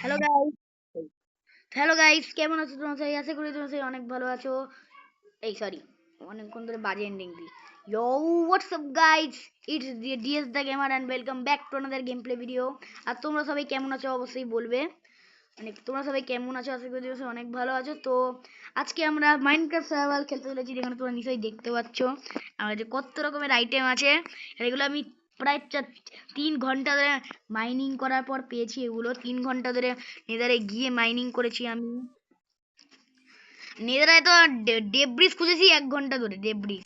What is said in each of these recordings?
Hello guys, hello guys, কেমন আছো তোমরা সবাই? আশা করি তোমরা সবাই অনেক ভালো আছো। এই সরি, অনেকক্ষণ ধরে বাজে এন্ডিং দিই। Yo, what's up guys, it's DS the gamer and welcome back to another gameplay video. আর তোমরা সবাই কেমন আছো অবশ্যই বলবে। মানে তোমরা সবাই কেমন আছো? আশা করি তোমরা সবাই অনেক ভালো আছো। তো আজকে আমরা মাইনক্রাফট সার্ভাইভাল খেলতে চলেছি, যেখানে তোমরা নিশ্চয়ই দেখতে পাচ্ছ আমার যে কত রকমের আইটেম আছে। এগুলো আমি প্রায় 3 ঘন্টা ধরে মাইনিং করার পর পেয়েছি। এগুলো 3 ঘন্টা ধরে নেদারে গিয়ে মাইনিং করেছি আমি। নেদারে তো ডেব্রিজ খুঁজেছি 1 ঘন্টা ধরে ডেব্রিজ।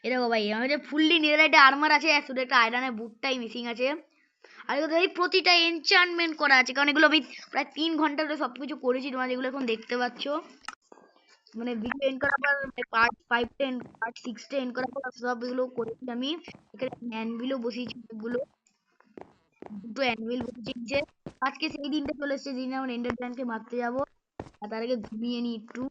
এ দেখো ভাই, আমার যে ফুললি নেদারাইটে আর্মার আছে, শুধু একটা আয়রনের বুটটাই মিসিং আছে। আর এগুলো এই প্রতিটা এনচান্টমেন্ট করা আছে, কারণ এগুলো আমি প্রায় 3 ঘন্টা ধরে সবকিছু করেছি, তোমরা যেগুলো এখন দেখতে পাচ্ছ। মানে ভিডিও এন্ড করার পর পার্ট 5 10 পার্ট 6 এন্ড করার পর সবগুলো করেছি আমি। এখানে অ্যানভিলও বসিয়েছি অনেকগুলো, দুটো অ্যানভিল বসিয়েছি। আজকে সেই দিনটা চলে এসেছে যেদিন আমরা এন্ডার কে মারতে যাবো। আর তার আগে ঘুমিয়ে নিই একটু।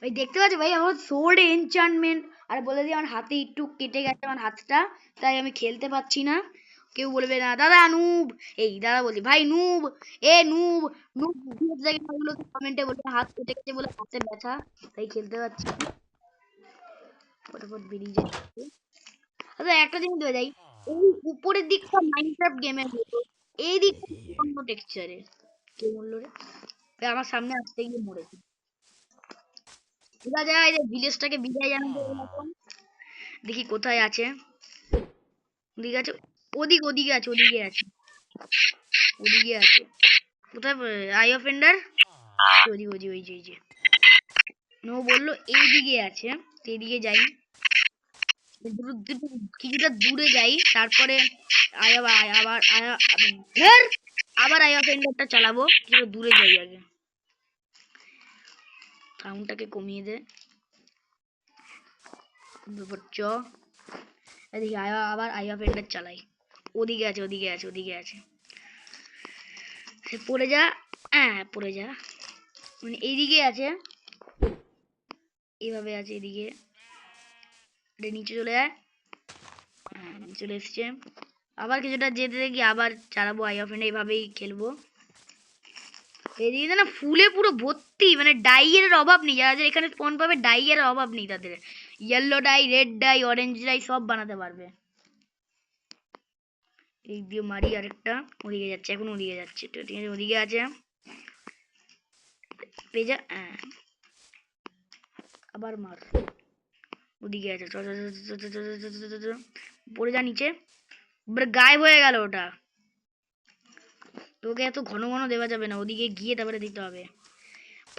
ভাই দেখতে পাচ্ছ ভাই, আমার সোর্ড এনচান্টমেন্ট। আর বলে দিই, আমার হাতে একটু কেটে গেছে আমার হাতটা, তাই আমি খেলতে পাচ্ছি না। কেউ বলবে না দাদা নুব, এই দাদা বলছি ভাই নুব, এ নুব, নুব ওগুলো কমেন্টে বলবে হাত কেটে গেছে বলে হাতে ব্যথা, তাই খেলতে পাচ্ছি না। ফটাফট বেরিয়ে যাচ্ছে। আচ্ছা একটা জিনিস বলে যাই, এই উপরের দিকটা মাইনক্রাফট গেমের মতো, এই দিকটা অন্য টেক্সচারে। কে বললো রে? আমার সামনে আসতে গিয়ে মরেছে। ঠিক আছে, এই যে ভিলেজটাকে বিদায় জানাতে এরকম। দেখি কোথায় আছে। ওদিকে আছে, ওদিকে আছে, ওদিকে আছে, ওদিকে আছে। কোথায়? আই অফেন্ডার ওদিকে, ওই যে ওই যে ওই যে নো বললো এইদিকে আছে। এইদিকে যাই, কিছুটা দূরে যাই, তারপরে আবার আবার ধের, আবার আই অফেন্ডারটা চালাবো। কিছুটা দূরে যাই আগে, সাউন্ডটাকে কমিয়ে দে। চ দেখি আবার আই অফেন্ডার চালাই। ওদিকে আছে, ওদিকে আছে, ওদিকে আছে। সে পড়ে যা, হ্যাঁ পড়ে যা। মানে এইদিকে আছে, এইভাবে আছে এদিকে। নিচে চলে যায়, হ্যাঁ চলে এসছে। আবার কিছুটা যেতে দেখি আবার চালাবো আই অফ এন্ড, এইভাবেই খেলবো। এদিকে না ফুলে পুরো ভর্তি, মানে ডাইয়ের অভাব নেই। যারা এখানে স্পন পাবে ডাইয়ের অভাব নেই তাদের। Yellow die, red die, orange die সব বানাতে পারবে। এই দিয়ে মারি আরেকটা। ওদিকে যাচ্ছে, এখন ওদিকে যাচ্ছে, ঠিক আছে ওদিকে আছে। পেজা, হ্যাঁ আবার মার। ওদিকে আছে, পড়ে যা নিচে। গায়েব হয়ে গেল ওটা। তোকে এত ঘন ঘন দেওয়া যাবে না, ওদিকে গিয়ে তারপরে দিতে হবে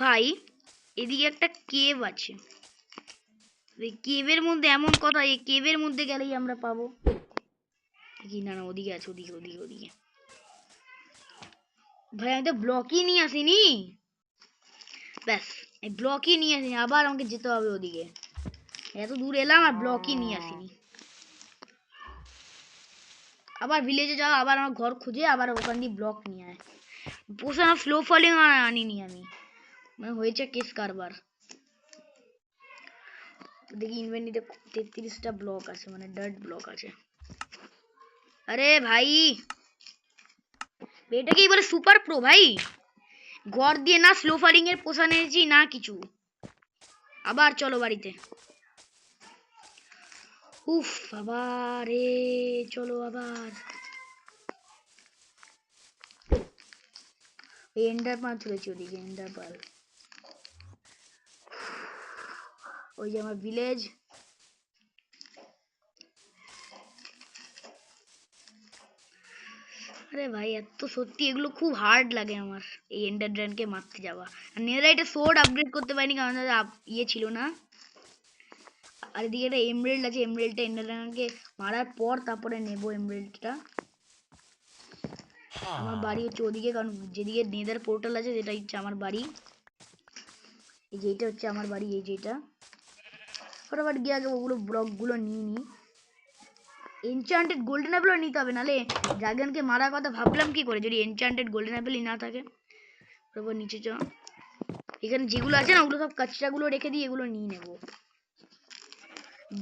ভাই। এদিকে একটা কেভ আছে, এই কেভের মধ্যে এমন কথা, এই কেভের মধ্যে গেলেই আমরা পাবো কি না? না ওদিকে আছে, ওদিকে ওদিকে ওদিকে। ভাই আমি তো ব্লকই নিয়ে আসিনি, ব্যাস এই ব্লকই নিয়ে আসিনি, আবার আমাকে যেতে হবে ওদিকে। এত দূর এলাম আর ব্লকই নিয়ে আসিনি। আবার ভিলেজে যাও, আবার আমার ঘর খুঁজে আবার ওখান দিয়ে ব্লক নিয়ে আয়। পোষা স্লো ফলিং আনিনি আমি, মানে হয়েছে কেস কারবার। দেখি ইনভেন্টরিতে 33টা ব্লক আছে, মানে ডার্ট ব্লক আছে। আরে ভাই, এটাকেই বলে সুপার প্রো ভাই। ঘর দিয়ে না স্লো ফালিং এর পোষা নিয়েছি না কিছু। আবার চলো বাড়িতে। উফ আবার রে, চলো আবার। এই এন্ডার পাল তুলেছি, ওদিকে এন্ডার পাল। ওই যে আমার ভিলেজ। আরে ভাই এত সত্যি এগুলো খুব হার্ড লাগে আমার, এই এন্ডার ড্রাগনকে মারতে যাওয়া। আর নেদারাইটে সোর্ড আপগ্রেড করতে পারিনি, কারণ ইয়ে ছিল না। আর এদিকে একটা এমরেল্ড আছে, এমরেল্ডটা এন্ডার ড্রাগনকে মারার পর তারপরে নেবো এমরেল্ডটা। আমার বাড়ি হচ্ছে ওদিকে, কারণ যেদিকে নেদার পোর্টাল আছে সেটা হচ্ছে আমার বাড়ি। এই যে এটা হচ্ছে আমার বাড়ি, এই যেটা। ফটাফট গিয়ে আগে ওগুলো ব্লকগুলো নিয়ে নিই। এনচান্টেড গোল্ডেন অ্যাপেলও নিতে হবে, নাহলে ড্রাগনকে মারার কথা ভাবলাম কি করে যদি এনচান্টেড গোল্ডেন অ্যাপেলই না থাকে। তারপর নিচে চ, এখানে যেগুলো আছে না ওগুলো সব কাঁচরাগুলো রেখে দিই, এগুলো নিয়ে নেব।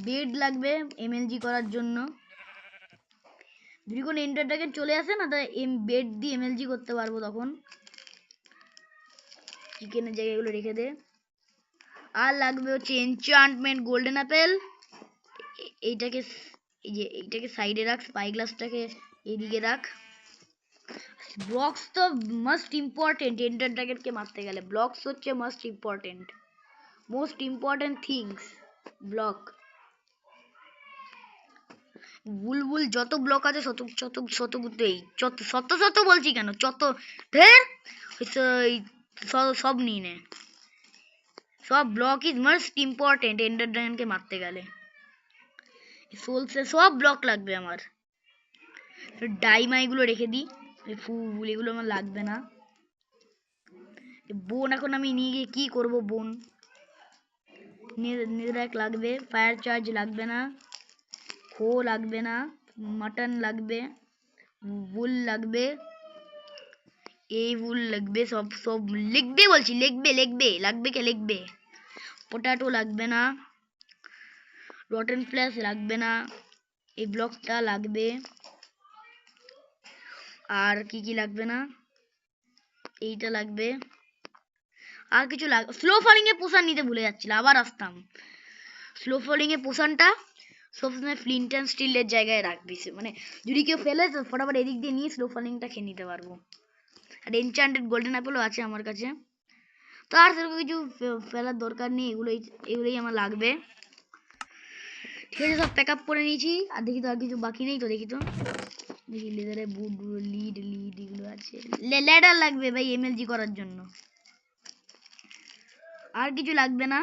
বেড লাগবে এমএলজি করার জন্য। যদি কোনো এন্ডার ড্রাগন চলে আসে না, তাই বেড দিয়ে এমএলজি করতে পারবো তখন। চিকেনের জায়গায় এগুলো রেখে দে। আর লাগবে হচ্ছে এনচান্টমেন্ট গোল্ডেন অ্যাপেল। এইটাকে এইটাকে সাইডে রাখ, স্পাই গ্লাসটাকে এইদিকে রাখ। ব্লকস তো মাস্ট ইম্পর্টেন্ট, এন্ডার ড্রাগনকে মারতে গেলে ব্লকস হচ্ছে must important, most important things block. বুলবুল যত ব্লক আছে শত বলছি কেন, সব নিয়ে নে। সব block is most important ender ড্রাগনকে মারতে গেলে। সোলসে সব ব্লক লাগবে আমার। ডাইমাইগুলো রেখে দিই, ফুল এগুলো আমার লাগবে না। বোন এখন আমি নিয়ে গিয়ে কি করব? বোন নেদাররাক লাগবে, ফায়ার চার্জ লাগবে না, খো লাগবে না, মাটন লাগবে, উল লাগবে, এই উল লাগবে, সব সব লিখবে বলছি, লিখবে। পোটাটো লাগবে না, রটেন ফ্ল্যাশ লাগবে না, এই ব্লকটা লাগবে। আর কি লাগবে না, এইটা লাগবে। আর কিছু লাগবে, স্লো ফলিং এ পোশন নিতে ভুলে যাচ্ছিলাম, আবার আসতাম। স্লো ফলিং এ পোশনটা সবসময় ফ্লিন্ট অ্যান্ড স্টিলের জায়গায় রাখবি, মানে যদি কেউ ফেলে তো ফটাফট এদিক দিয়ে নিয়ে স্লো ফলিংটা খেয়ে নিতে পারবো। আর এনচান্টেড গোল্ডেন অ্যাপেলও আছে আমার কাছে, তো আর সেরকম কিছু ফেলার দরকার নেই, এগুলোই আমার লাগবে। ঠিক আছে, সব প্যাক আপ করে নিয়েছি। আর দেখি তো আর কিছু বাকি নেই তো, দেখি লেদারে বুট, লিড এগুলো আছে। ল্যাডার লাগবে ভাই এমএলজি করার জন্য, আর কিছু লাগবে না।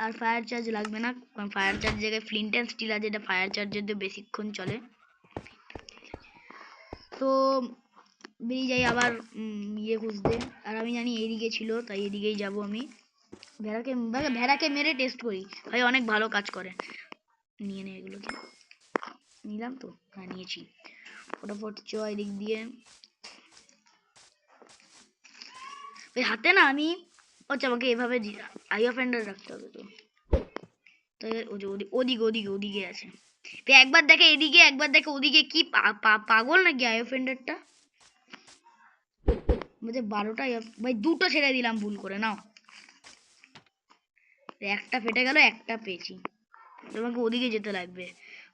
আর ফায়ার চার্জ লাগবে না, কারণ ফায়ার চার্জ জায়গায় ফ্লিন্ট অ্যান্ড স্টিল আছে, এটা ফায়ার চার্জের দিয়ে বেশিক্ষণ চলে। তো বেরিয়ে যাই আবার ইয়ে খুঁজতে। আর আমি জানি এইদিকে ছিল, তাই এদিকেই যাব আমি। ভেড়াকে মেরে টেস্ট করি, ভাই অনেক ভালো কাজ করে। নিয়ে নে এগুলোকে, নিলাম তো, হ্যাঁ নিয়েছি। ফটাফট চ এদিক দিয়ে। ওই হাতে না আমি, আচ্ছা আমাকে এভাবে আই অফেন্ডার রাখতে হবে তো, তাই ওদিকে আছে। একবার দেখে এদিকে, একবার দেখে ওদিকে, কি পাগল নাকি আই অফেন্ডারটা? 12টা ভাই, দুটো ছেড়ে দিলাম ভুল করে। নাও, একটা ফেটে গেল, একটা পেয়েছি। তোমাকে ওদিকে যেতে লাগবে,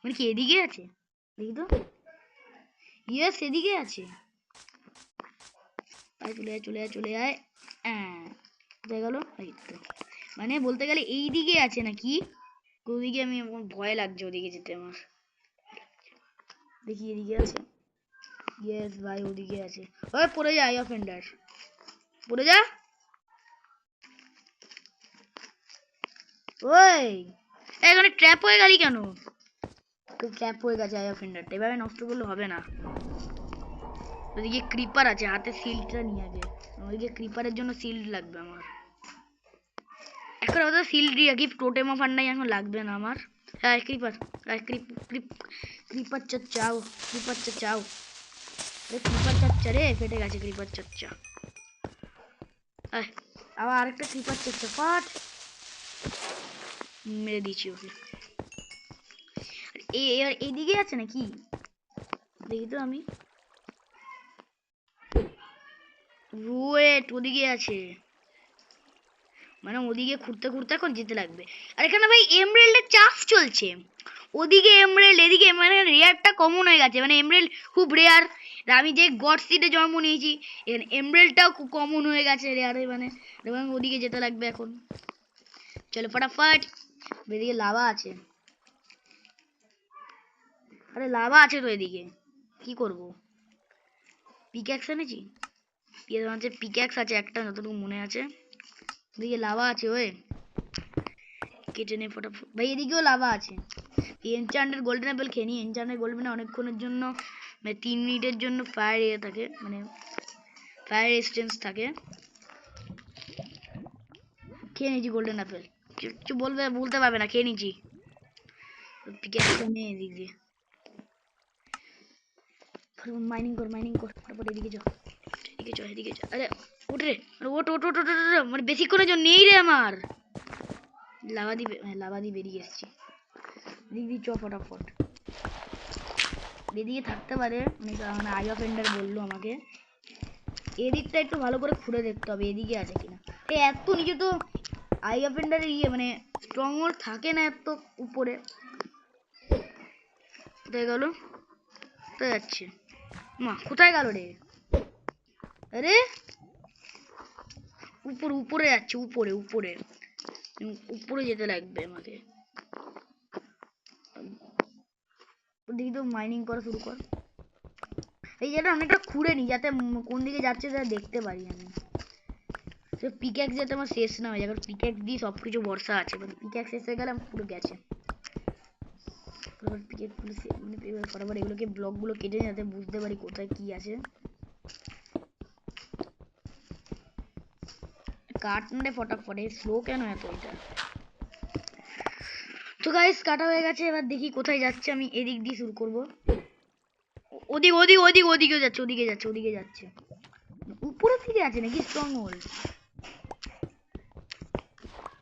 মানে কি এদিকে আছে? দেখি তো, ইয়েস এদিকে আছে। চলে আয়। কোথায় গেল? এই তো, মানে বলতে গেলে এই দিকে আছে নাকি? ওদিকে আমি, আমার ভয় লাগছে ওদিকে যেতে আমার। দেখি এদিকে আছে, ইয়েস ভাই ওদিকে আছে। ওই পড়ে যা আই অফেন্ডার, পড়ে যা। ওই এখানে ট্র্যাপ হয়ে গেলি কেন? ট্র্যাপ হয়ে গেছে আই অফেন্ডারটা, এভাবে নষ্ট করলে হবে না। ওদিকে ক্রিপার আছে, হাতে শিল্ডটা নিয়ে আগে। ওদিকে ক্রিপারের জন্য শিল্ড লাগবে আমার। এখন ওদের শিল্ড রাখি, টোটেম অফ আন্ডাই এখন লাগবে না আমার। হ্যাঁ ক্রিপার, ক্রিপার চাচ্চাও, ক্রিপার চাচ্চা রে, ফেটে গেছে ক্রিপার চাচ্চা। আবার আরেকটা ক্রিপার চাচ্চা, ফাট মেরে দিয়েছি ওকে। এইদিকে আছে নাকি? দেখি তো আমি, ওদিকে আছে, মানে ওদিকে ঘুরতে এখন যেতে লাগবে। আর এখানে ভাই এমরাল্ডের চাষ চলছে, ওদিকে এমরাল্ড, এদিকে মানে রেয়ারটা কমন হয়ে গেছে, মানে এমরাল্ড খুব রেয়ার। আমি যে গড সিডে জন্ম নিয়েছি, এখানে এমরাল্ডটাও খুব কমন হয়ে গেছে রেয়ারে, মানে ওদিকে যেতে লাগবে এখন। চলো ফটাফট, এদিকে লাভা আছে। আরে লাভা আছে তো এদিকে, কি করব? পিক্যাক্স এনেছি, পিক্যাক্স আছে একটা, যতটুকু মনে আছে। এদিকে লাভা আছে, ওই কেটে নে ফটাফট। ভাই এদিকেও লাভা আছে। এনচান্টেড গোল্ডেন অ্যাপেল খেয়ে নি। এনচান্টেড গোল্ডেন অনেকক্ষণের জন্য, মানে 3 মিনিটের জন্য ফায়ার ইয়ে থাকে, মানে ফায়ার রেজিস্ট্যান্স থাকে। খেয়ে নিয়েছি গোল্ডেন অ্যাপেল, কিছু বলতে পারবে না, খেয়ে নিয়েছি। পিক্যাক্সটা নে এদিক দিয়ে, মাইনিং কর ফটাফট। এদিকে যা, আরে ওঠ রে, ওঠ, মানে বেশিক্ষণের জন্য নেই রে আমার। লাভা দিয়ে বেরিয়ে এসেছি, দিক চ ফটাফট। এদিকে থাকতে পারে, মানে আই অফ এন্ডার বললো আমাকে। এদিকটা একটু ভালো করে খুঁড়ে দেখতে হবে এদিকে আছে কিনা। এত নিচে তো আই অফ এন্ডারের মানে স্ট্রং হোল্ড থাকে না এত উপরে। কোথায় গেল? কোথায় যাচ্ছে? মা কোথায় গেল রে? আরে উপরে যাচ্ছে, উপরে উপরে উপরে যেতে লাগবে আমাকে। দেখি তো মাইনিং করা শুরু কর। এই জায়গাটা অনেকটা খুঁড়ে নি যাতে কোন দিকে যাচ্ছে তা দেখতে পারি আমি। পিক্যাক্স যাতে আমার শেষ না হয়ে যায়, পিক্যাক্স দিয়ে সবকিছু ভরসা আছে। পিক্যাক্স শেষ হয়ে গেলে আমার পুরো গেছে। ফটাফট এগুলোকে ব্লকগুলো কেটে যাতে বুঝতে পারি কোথায় কি আছে। কাট না ফটাফট, স্লো কেন এত এটা? তো গাইস কাটা হয়ে গেছে, এবার দেখি কোথায় যাচ্ছে। আমি এদিক দিয়ে শুরু করব। ওদিক ওদিক ওদিক ওদিকে যাচ্ছে, ওদিকে যাচ্ছে, ওদিকে যাচ্ছে। উপরের দিকে আছে নাকি স্ট্রং হোল্ড?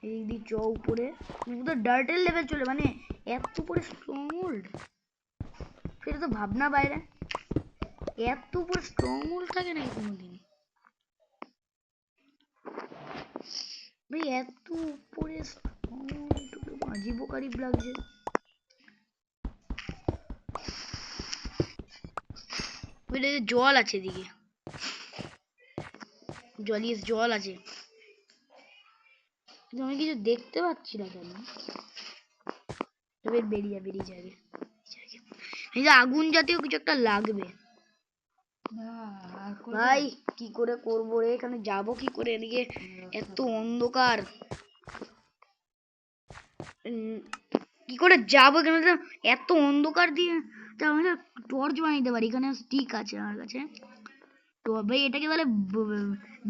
এই দিক চ উপরে ডার্টেল লেভেল চলে, মানে এত উপরে স্ট্রং হোল্ড, সেটা তো ভাবনা বাইরে। এত উপরে স্ট্রং হোল্ড থাকে নাকি কোনোদিন? ভাই এত উপরে আজীবকারীব লাগছে। জল আছে এদিকে, জল আছে, কিন্তু আমি কিছু দেখতে পাচ্ছি না কেন? বেরিয়ে যাবে। এই যে আগুন জাতীয় কিছু একটা লাগবে। ভাই কি করে করবো রে? এখানে যাবো কি করে? এদিকে এত অন্ধকার, কি করে যাবো এখানে? এত অন্ধকার দিয়ে আমি টর্চ বানাইতে পারি। এখানে স্টিক আছে আমার কাছে। তো ভাই এটাকে বলে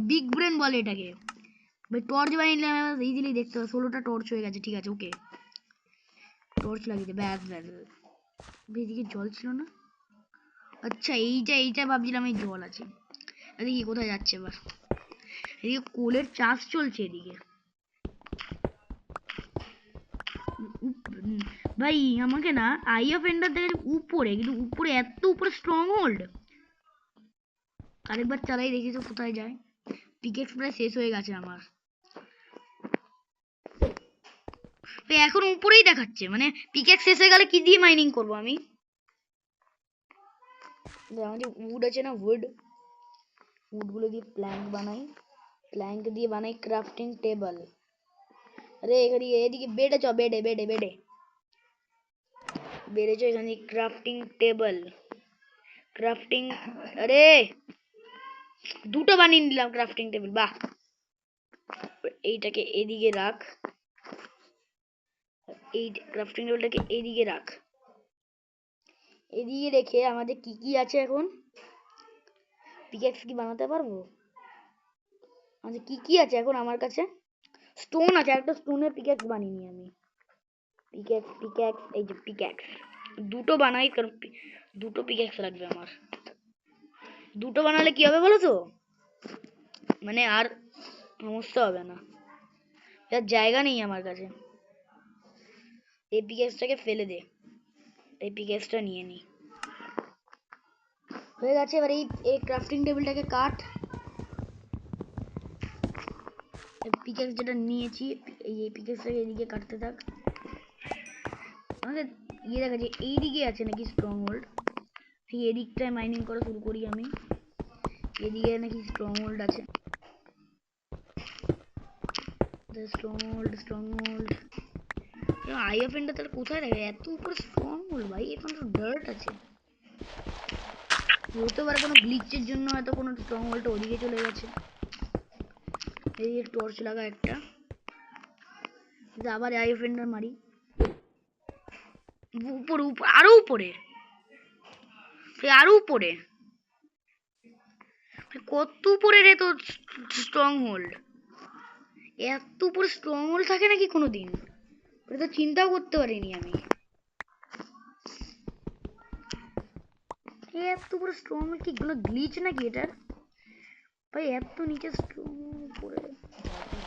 বিগ ব্রেন বলে এটাকে। ভাই টর্চ বানিয়ে নিলে আমি ইজিলি দেখতে পাবো। 16টা টর্চ হয়ে গেছে, ঠিক আছে ওকে। টর্চ লাগিয়ে দে, ব্যাস ব্যাস। এদিকে জল ছিল না? আচ্ছা এইটা ভাবছিলাম এই জল আছে। এদিকে কোথায় যাচ্ছে এবার? এদিকে কোলের চাষ চলছে এদিকে। ভাই আমাকে না আই অফ এন্ডার দেখে উপরে, কিন্তু উপরে এত উপরে স্ট্রং হোল্ড। আরেকবার চালাই দেখি তো কোথায় যায়। পিকেক্স প্রায় শেষ হয়ে গেছে আমার। এখন উপরেই দেখাচ্ছে, মানে পিকেক্স শেষ হয়ে গেলে কি দিয়ে মাইনিং করবো আমি? আমাদের উড আছে না, উড গুলো দিয়ে প্ল্যাঙ্ক বানাই, প্ল্যাঙ্ক দিয়ে বানাই ক্রাফটিং টেবল। আরে এদিকে বেডে চ, বেডে বেডে বেডে বেডে চ, এখানে ক্রাফটিং টেবল ক্রাফটিং। আরে দুটো বানিয়ে নিলাম ক্রাফটিং টেবিল, বাহ। এইটাকে এদিকে রাখ, এই ক্রাফটিং টেবিলটাকে এদিকে রাখ। এদিকে রেখে আমাদের কি কি আছে এখন? পিক্যাক্স কি বানাতে পারবো? আমাদের কি কি আছে এখন আমার কাছে? স্টোন আছে, একটা স্টোনের পিক্যাক্স বানিয়ে নি আমি। পিক্যাক্স এই যে পিক্যাক্স দুটো বানাই, কারণ দুটো পিক্যাক্স লাগবে আমার। দুটো বানালে কি হবে বলো তো? মানে আর সমস্যা হবে না, যার জায়গা নেই আমার কাছে। এই পিক্যাক্সটাকে ফেলে দে, এই পিক্যাক্সটা নিয়ে নি। হয়ে গেছে, এবার এই ক্রাফটিং টেবিলটাকে কাট। পিক্যাক্স যেটা নিয়েছি, এই পিক্যাক্সটাকে এদিকে কাটতে থাক। আমাদের দেখা যায় এইদিকে আছে নাকি স্ট্রং হোল্ড। ঠিক এদিকটায় মাইনিং করা শুরু করি আমি। এদিকে নাকি স্ট্রং হোল্ড আছে। Strong hold I of endure তাহলে কোথায় থাকে? এত উপরে স্ট্রং হোল্ড ভাই, এখানে তো ডার্ট আছে। হতে পারে কোনো গ্লিচের জন্য হয়তো কোনো স্ট্রং হোল্ড ওদিকে চলে গেছে। এই টর্চ লাগা একটা, আবার আই অফ এন্ডার মারি। উপরে আরো উপরে, আরো উপরে, কত উপরে রে তো স্ট্রং হোল্ড? এত উপরে স্ট্রং হোল্ড থাকে নাকি কোনোদিন? এটা তো চিন্তাও করতে পারিনি আমি। এত উপরে স্ট্রং হোল্ড কি কোনো গ্লিচ নাকি এটার? ভাই এত নিচে স্ট্রং উপরে,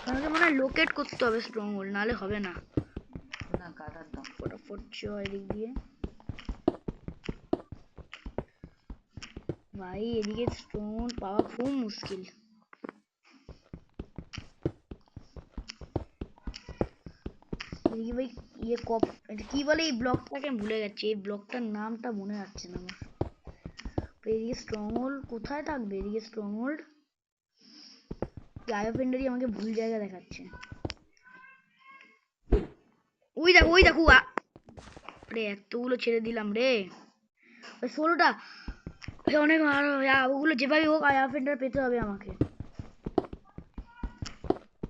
আমাকে মনে হয় লোকেট করতে হবে স্ট্রং হোল্ড, নাহলে হবে না। ফটাফট এদিক দিয়ে ভাই এদিকে স্টোন পাওয়া খুব মুশকিল। এদিকে ভাই ইয়ে কপ এটা কি বলে এই ব্লকটাকে ভুলে যাচ্ছি, এই ব্লকটার নামটা মনে আসছে না আমার। এদিকে স্ট্রংহোল্ড কোথায় থাকবে? এদিকে স্ট্রংহোল্ড আয়োফেন্ডারই আমাকে ভুল জায়গা দেখাচ্ছে। ওই দেখো ওই দেখো রে, এতগুলো ছেড়ে দিলাম রে, ওই 16টা অনেক। ওগুলো যেভাবে হোক আয়োফেন্ডার পেতে হবে আমাকে।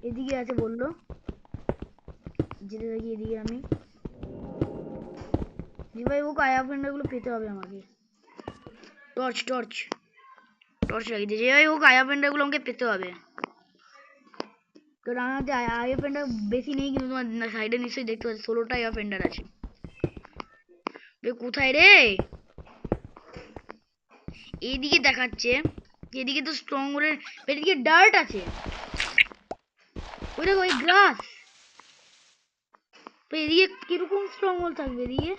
এদিকে আছে বললো, যেতে থাকি এদিকে আমি, যেভাবে হোক আয়োফেন্ডার গুলো পেতে হবে আমাকে। টর্চ টর্চ টর্চ লাগিয়ে যেভাবে হোক আয়োফেন্ডার গুলো আমাকে পেতে হবে। কারণ আমাদের আয়োফেন্ডার বেশি নেই, কিন্তু তোমার সাইডে নিশ্চয়ই দেখতে পাচ্ছি 16টা আয়োফেন্ডার আছে। কোথায় রে? এইদিকে দেখাচ্ছে, এদিকে তো স্ট্রং হোল্ডের এদিকে ডার্ট আছে। ওই দেখো ওই গ্রাস। এদিকে কিরকম স্ট্রং হোল্ড থাকবে? এদিকে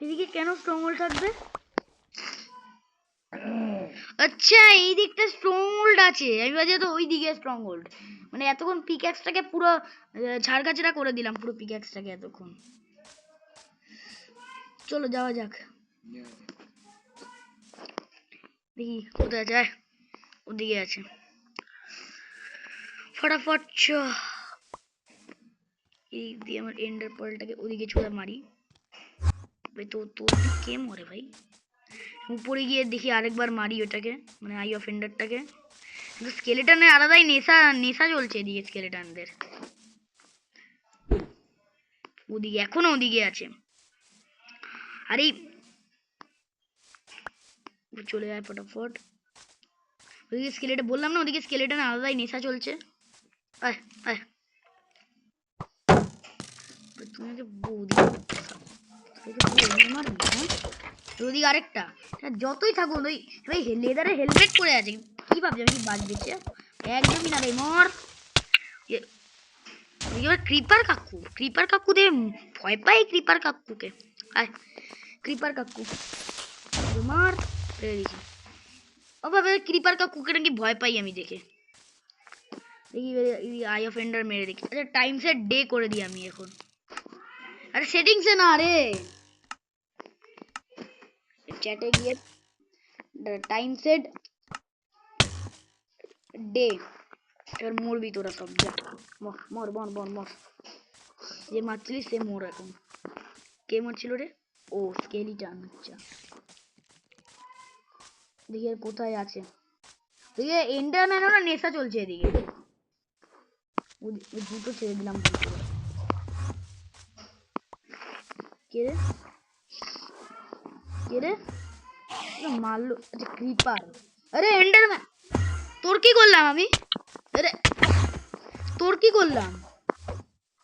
এদিকে কেন স্ট্রং হোল্ড থাকবে? আচ্ছা এই দিকটা স্ট্রং হোল্ড আছে, আমি ভাবছি তো ওই দিকে স্ট্রং হোল্ড। মানে এতক্ষণ পিক্যাক্সটাকে পুরো ঝাড়গাছড়া করে দিলাম, পুরো পিক্যাক্সটাকে এতক্ষণ। চলো যাওয়া যাক, দেখি কোথায় যায়। ওদিকে আছে, ফটাফট এই দিয়ে আমার এন্ডার পার্লটাকে ওদিকে ছুঁড়ে মারি। ভাই তো তোর কে মরে ভাই? উপরে গিয়ে দেখি আরেকবার মারি ওটাকে, মানে আই অফ এন্ডারটাকে। কিন্তু স্কেলেটনের আলাদাই নেশা নেশা চলছে এদিকে স্কেলেটনদের। ওদিকে এখনো ওদিকে আছে। আরে চলে যায় ফটাফট। ওদিকে স্কেলেটন বললাম না, ওদিকে স্কেলেটন আলাদাই নেশা চলছে। আয় আয় তুমি ওদিকে আরেকটা। যতই থাকুন ওই ভাই লেদারে হেলমেট পরে আছে, কি ভাবছি আমি কি বাঁচবেছে? একদমই না রে, মর। ক্রিপার কাকু, ক্রিপার কাকু দে ভয় পাই ক্রিপার কাকুকে। আয় ক্রিপার কাকু মার দেখি। ও বাবা ক্রিপার কাকুকে নাকি ভয় পাই আমি দেখে। দেখি আই অফ এন্ডার মেরে দেখি। আচ্ছা টাইম সেট ডে করে দিই আমি এখন। আরে সেটিংসে না রে, চ্যাটে গিয়ে টাইম সেট ডে। এবার মরবি তোরা সব, যা মর মর মর মর মর। যে মারছিলিস সে মর এখন। কে মারছিল রে? ও স্কেলিটন। আচ্ছা দেখি আর কোথায় আছে। দেখি এন্ডারম্যান না নেশা চলছে এদিকে। ওই দুটো ছেড়ে দিলাম। কে রে কে রে মারলো? আচ্ছা ক্রিপার। আরে এন্ডারম্যান তোর কি করলাম আমি? আরে তোর কি করলাম?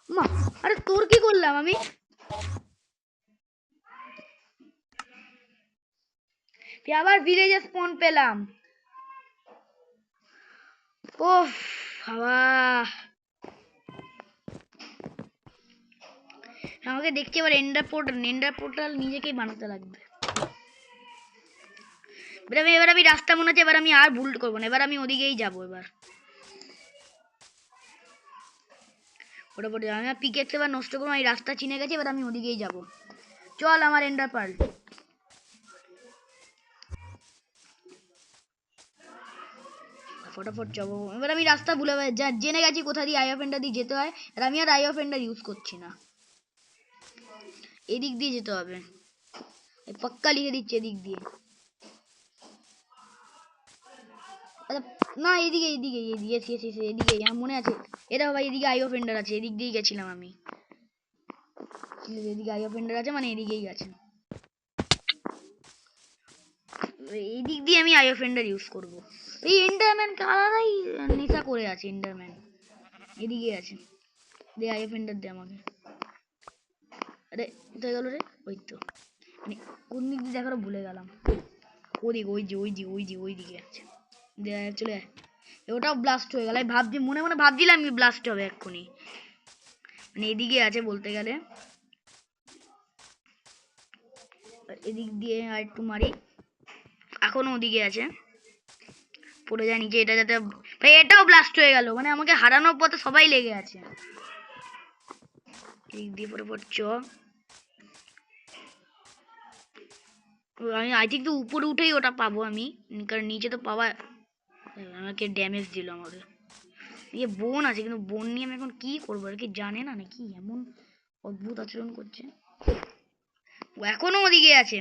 মা আরে তোর কি করলাম আমি? আবার ভিলেজে স্পন পেলাম। ওফ বাবা, আমাকে দেখছি এবার এন্ডার পোর্টাল নিজেকেই বানাতে লাগবে। এবার আমি রাস্তা মনে হচ্ছে, এবার আমি আর ভুল করবো না, এবার আমি ওদিকেই যাবো। এবার আমি পিকেক্স এবার নষ্ট করবো, এই রাস্তা চিনে গেছে, এবার আমি ওদিকেই যাবো। চল আমার এন্ডার পার্ল। ফটাফট যাবো। এবার আমি রাস্তা ভুলে জেনে গেছি কোথা দিয়ে আই অফ এন্ডার দিয়ে যেতে হয়, আর আমি আর আই অফ এন্ডার ইউজ করছি না। এদিক দিয়ে যেতে হবে, পাক্কা লিখে দিচ্ছে এদিক দিয়ে। না এদিকে এদিকে এদিকে আমার মনে আছে। এটা ভাই এদিকে আই অফ এন্ডার আছে, এদিক দিয়েই গেছিলাম আমি। এদিকে আই অফ এন্ডার আছে মানে এদিকেই গেছে। এই দিক দিয়ে আমি আই অফ এন্ডার ইউজ করবো। এই এন্ডারম্যান কারাই নেশা করে আছে। এন্ডারম্যান এদিকে আছে, দে আই অফ এন্ডার দে আমাকে। আরে কোথায় গেল রে? ওই তো, মানে কোন দিক দিয়ে দেখারও ভুলে গেলাম। ওদিকে ওই দিকে আছে। দে চলে আয়। ওটাও ব্লাস্ট হয়ে গেল। ভাবছি মনে মনে ভাবছিলাম ব্লাস্ট হবে এক্ষুনি, মানে এদিকে আছে বলতে গেলে। এদিক দিয়ে আর একটু মারি, এখনো ওদিকে আছে, পড়ে যায় নিচে। এটা যাতে, ভাই এটাও ব্লাস্ট হয়ে গেল, মানে আমাকে হারানোর পথে সবাই লেগে আছে। এদিক দিয়ে পরে পড়ছ, আমি আই থিঙ্ক তো উপরে উঠেই ওটা পাবো আমি, কারণ নিচে তো পাওয়া। আমাকে ড্যামেজ দিল আমাকে। ইয়ে বোন আছে, কিন্তু বোন নিয়ে আমি এখন কি করবো? আর কি জানে না নাকি এমন অদ্ভুত আচরণ করছে? ও এখনো ওদিকে আছে,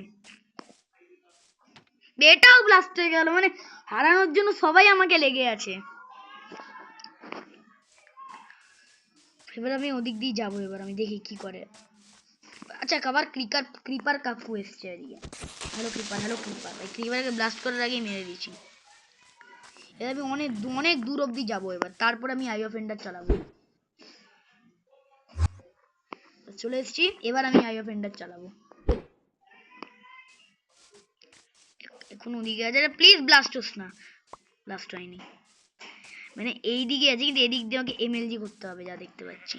এটাও ব্লাস্ট হয়ে গেল, মানে হারানোর জন্য সবাই আমাকে লেগে আছে। এবার আমি ওদিক দিয়ে যাবো, এবার আমি দেখি কি করে। আচ্ছা, আবার ক্রিপার কাকু এসছে এদিকে। Hello creeper, hello creeper. ভাই ক্রিপারকে ব্লাস্ট করার আগেই মেরে দিয়েছি। এবার আমি অনেক অনেক দূর অব্দি যাবো এবার, তারপর আমি আই অফ এন্ডার চালাবো। চলে এসেছি, এবার আমি আই অফ এন্ডার চালাবো। এখন ওদিকে আছে, প্লিজ ব্লাস্ট হোস না। ব্লাস্ট হয়নি, মানে এই দিকে আছে, কিন্তু এদিক দিয়ে আমাকে এমএলজি করতে হবে, যা দেখতে পাচ্ছি।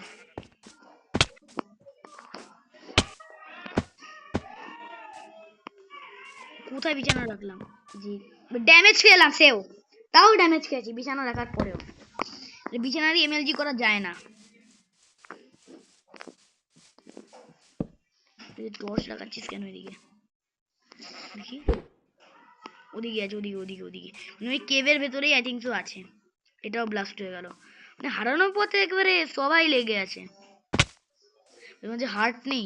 কোথায় বিছানা রাখলাম? জি, ড্যামেজ খেলাম, সেও তাও ড্যামেজ খেয়েছি বিছানা রাখার পরেও। বিছানা দিয়ে এমএলজি করা যায় না। টর্চ লাগাচ্ছিস কেন এদিকে? দেখি, ওদিকে আছে, ওদিকে ওদিকে ওদিকে, মানে ওই কেভের ভেতরেই আই থিঙ্ক সো আছে। এটাও ব্লাস্ট হয়ে গেল, মানে হারানোর পথে একেবারে সবাই লেগে আছে। এর মধ্যে হার্ট নেই,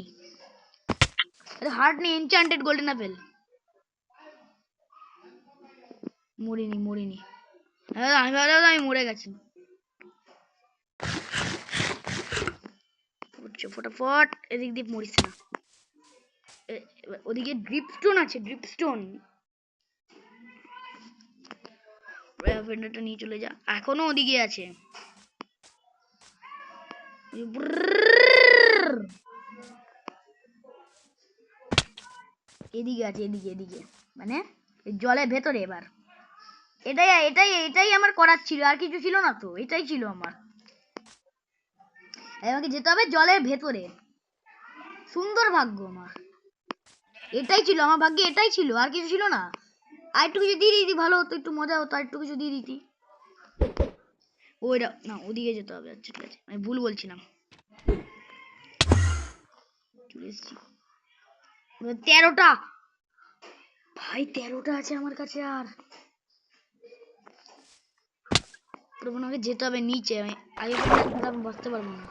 হার্ট নেই, এনচ্যান্টেড গোল্ডেন আপেল। মরিনি মরিনি, আমি ভাবলাম আমি মরে গেছি। ফটাফট এদিক দিয়ে মরিস না। ওদিকে ড্রিপস্টোন আছে, ড্রিপস্টোন। ফেন্ডারটা নিয়ে চলে যা, এখনো ওদিকে আছে। এদিকে আছে, এদিকে এদিকে, মানে জলের ভেতরে। এবার এটাই এটাই এটাই আমার করার ছিল, আর কিছু ছিল না তো, এটাই ছিল আমার। আমাকে যেতে হবে জলের ভেতরে। সুন্দর ভাগ্য আমার, এটাই ছিল আমার ভাগ্যে, এটাই ছিল, আর কিছু ছিল না। আর একটু কিছু দিয়ে দিতি ভালো হতো, একটু মজা হতো, আর একটু কিছু দিয়ে দিতি। ওইটা না, ওদিকে যেতে হবে। আচ্ছা ঠিক আছে, আমি ভুল বলছিলাম। 13টা, ভাই 13টা আছে আমার কাছে। আর আমাকে যেতে হবে নিচে, আমি আই অফ এন্ডার আমি বসতে পারবো না।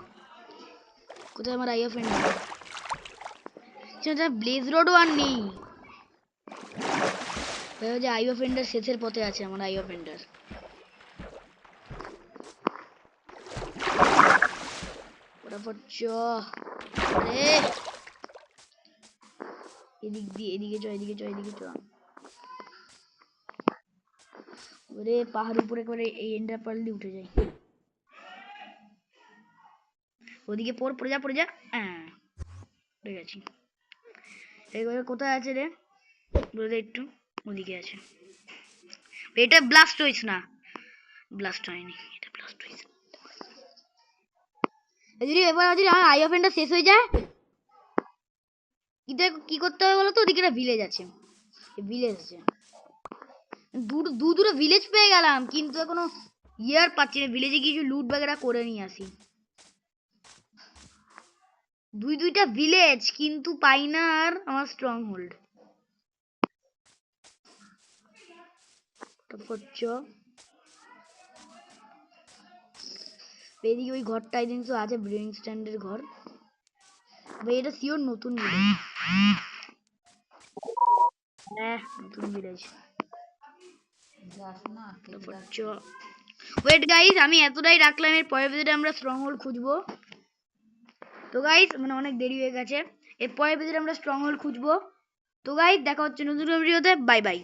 কোথায় আমার আই অফ এন্ডার? ব্লেজ রোডও আর নেই। যে আই অফ এন্ডার শেষের পথে আছে আমার আই অফ এন্ডার। এদিক দিয়ে, এদিকে চ, এদিকে চ, এদিকে চ। ওরে পাহাড়ের উপরে করে এই এন্ডার পার্ল দিয়ে উঠে যাই। ওদিকে পড়ে যা, পড়ে যা। হ্যাঁ, উঠে গেছি। এবারে কোথায় আছে রে? বলে একটু। ওদিকে আছে। এটা ব্লাস্ট হইস না, ব্লাস্ট হয়নি, এটা ব্লাস্ট হইছে। যদি এবার যদি আই অফ এন্ডার শেষ হয়ে যায়, কি করতে হবে বলতো? ওদিকে একটা ভিলেজ আছে, ভিলেজ আছে, দুটো ভিলেজ পেয়ে গেলাম, কিন্তু এখনো ইয়ার পাচ্ছি না। ভিলেজে কিছু লুট বাগেরা করে নিয়ে আসি। দুইটা ভিলেজ, কিন্তু পাই না আর আমার স্ট্রং হোল্ড। এদিকে ওই ঘরটাই কিন্তু আছে, ব্রিডিং স্ট্যান্ডের ঘর। ভাই এটা শিওর নতুন ভিলেজ। হ্যাঁ, নতুন ভিলেজ। ওয়েট গাইস, আমি এতটাই রাখলাম, এর পরের ভিডিওতে আমরা স্ট্রং হোল্ড খুঁজবো। তো গাইস, মানে অনেক দেরি হয়ে গেছে, এর পরের ভিডিওতে আমরা স্ট্রং হোল্ড খুঁজবো। তো গাইস, দেখা হচ্ছে নতুন ভিডিওতে। Bye bye.